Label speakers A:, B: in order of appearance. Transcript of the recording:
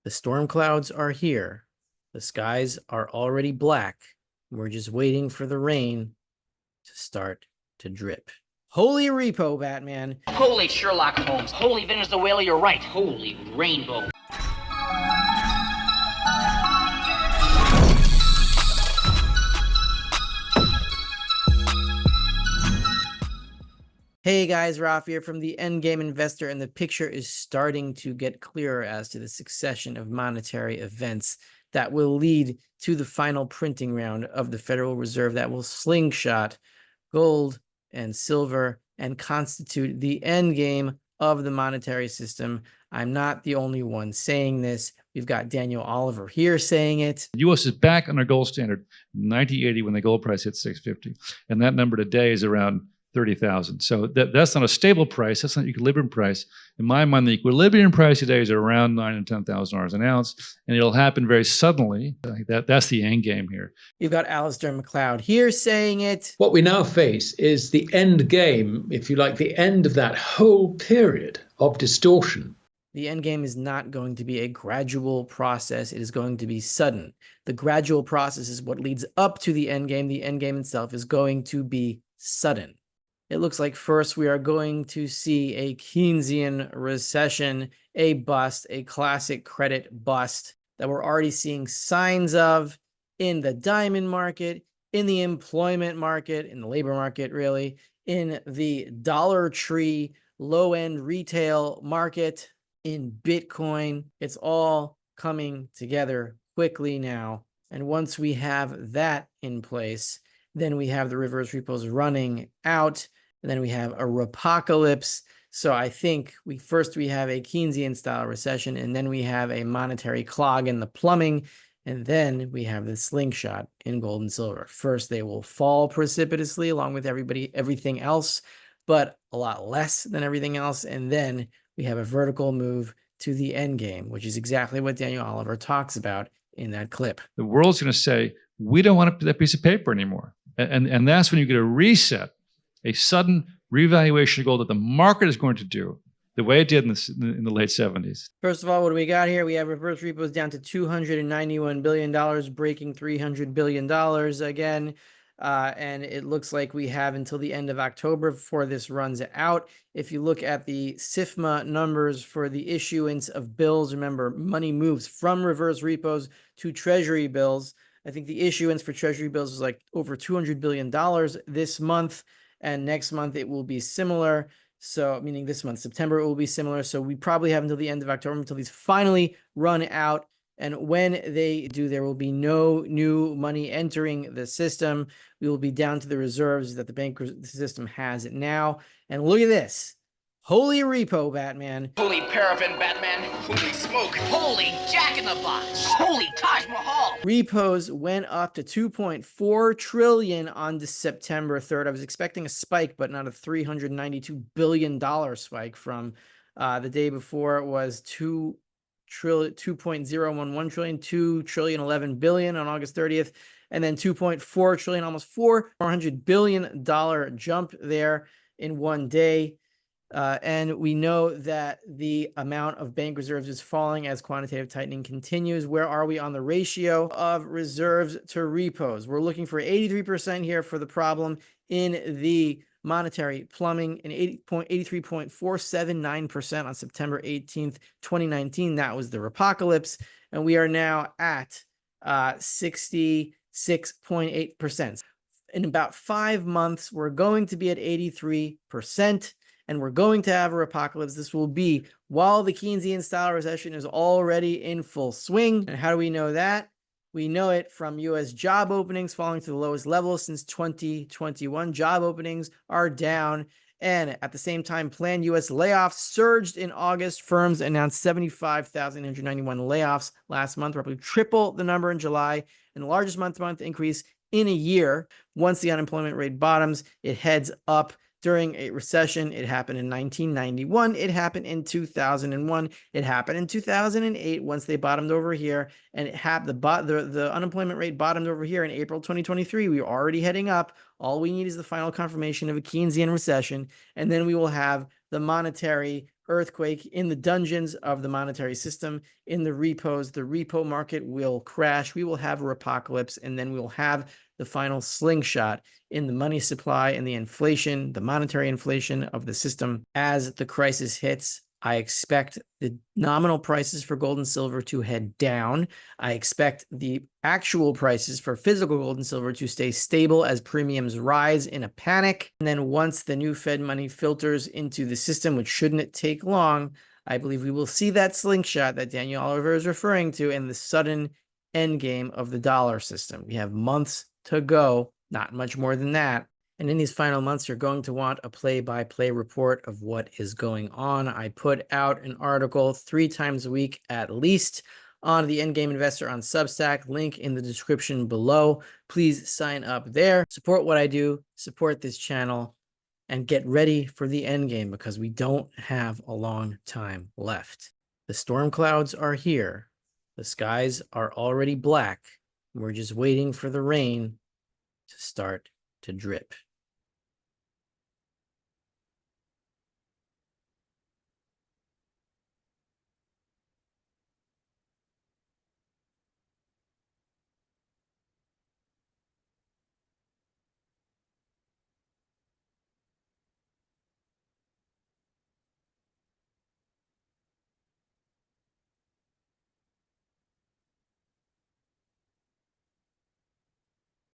A: The storm clouds are here. The skies are already black. We're just waiting for the rain to start to drip. Holy repo, Batman.
B: Holy Sherlock Holmes. Holy Venezuela, you're right. Holy rainbow.
A: Hey guys, Ralph here from the Endgame Investor, and the picture is starting to get clearer as to the succession of monetary events that will lead to the final printing round of the Federal Reserve that will slingshot gold and silver and constitute the endgame of the monetary system. I'm not the only one saying this. We've got Daniel Oliver here saying it.
C: The U.S. is back on our gold standard in 1980 when the gold price hit 650, and that number today is around 30,000. So that's not a stable price. That's not an equilibrium price. In my mind, the equilibrium price today is around $9,000 and $10,000 an ounce, and it'll happen very suddenly. That's the end game here.
A: You've got Alistair McLeod here saying it.
D: What we now face is the end game, if you like, the end of that whole period of distortion.
A: The end game is not going to be a gradual process. It is going to be sudden. The gradual process is what leads up to the end game. The end game itself is going to be sudden. It looks like first we are going to see a Keynesian recession, a bust, a classic credit bust that we're already seeing signs of in the diamond market, in the employment market, in the labor market, really, in the Dollar Tree low-end retail market, in Bitcoin. It's all coming together quickly now. And once we have that in place, then we have the reverse repos running out, and then we have a repocalypse. So I think we have a Keynesian style recession, and then we have a monetary clog in the plumbing, and then we have the slingshot in gold and silver. First, they will fall precipitously along with everything else, but a lot less than everything else. And then we have a vertical move to the end game, which is exactly what Daniel Oliver talks about in that clip.
C: The world's going to say, we don't want that piece of paper anymore. And that's when you get a reset, a sudden revaluation of gold that the market is going to do the way it did in the late 70s.
A: First of all, what do we got here? We have reverse repos down to $291 billion, breaking $300 billion again. And it looks like we have until the end of October before this runs out. If you look at the SIFMA numbers for the issuance of bills, remember, money moves from reverse repos to treasury bills. I think the issuance for treasury bills is like over $200 billion this month, and next month it will be similar. So meaning this month, September, it will be similar. So we probably have until the end of October until these finally run out. And when they do, there will be no new money entering the system. We will be down to the reserves that the bank system has now. And look at this. Holy repo, Batman.
B: Holy paraffin, Batman. Holy smoke. Holy Jack in the Box. Holy Taj Mahal.
A: Repos went up to 2.4 trillion on September 3rd. I was expecting a spike, but not a $392 billion spike from the day before. It was 2.011 trillion, 2 trillion 11 billion on August 30th, and then 2.4 trillion, almost $400 billion jump there in one day. And we know that the amount of bank reserves is falling as quantitative tightening continues. Where are we on the ratio of reserves to repos? We're looking for 83% here for the problem in the monetary plumbing, and 83.479% on September 18th, 2019. That was the repocalypse. And we are now at 66.8%. In about 5 months, we're going to be at 83%. And we're going to have a repocalypse. This will be while the Keynesian style recession is already in full swing. And how do we know that? We know it from U.S. job openings falling to the lowest level since 2021. Job openings are down. And at the same time, planned U.S. layoffs surged in August. Firms announced 75,891 layoffs last month, roughly triple the number in July, and the largest month-to-month increase in a year. Once the unemployment rate bottoms, it heads up. During a recession, it happened in 1991. It happened in 2001. It happened in 2008 once they bottomed over here, and it happened. The unemployment rate bottomed over here in April 2023. We were already heading up. All we need is the final confirmation of a Keynesian recession, and then we will have the monetary earthquake in the dungeons of the monetary system, in the repos. The repo market will crash. We will have a apocalypse, and then we will have the final slingshot in the money supply and the inflation, the monetary inflation of the system. As the crisis hits, I expect the nominal prices for gold and silver to head down. I expect the actual prices for physical gold and silver to stay stable as premiums rise in a panic. And then once the new Fed money filters into the system, which shouldn't take long, I believe we will see that slingshot that Daniel Oliver is referring to and the sudden end game of the dollar system. We have months to go, not much more than that. And in these final months, you're going to want a play-by-play report of what is going on. I put out an article 3 times a week at least on the Endgame Investor on Substack, link in the description below. Please sign up there, support what I do, support this channel, and get ready for the endgame because we don't have a long time left. The storm clouds are here. The skies are already black. We're just waiting for the rain to start to drip.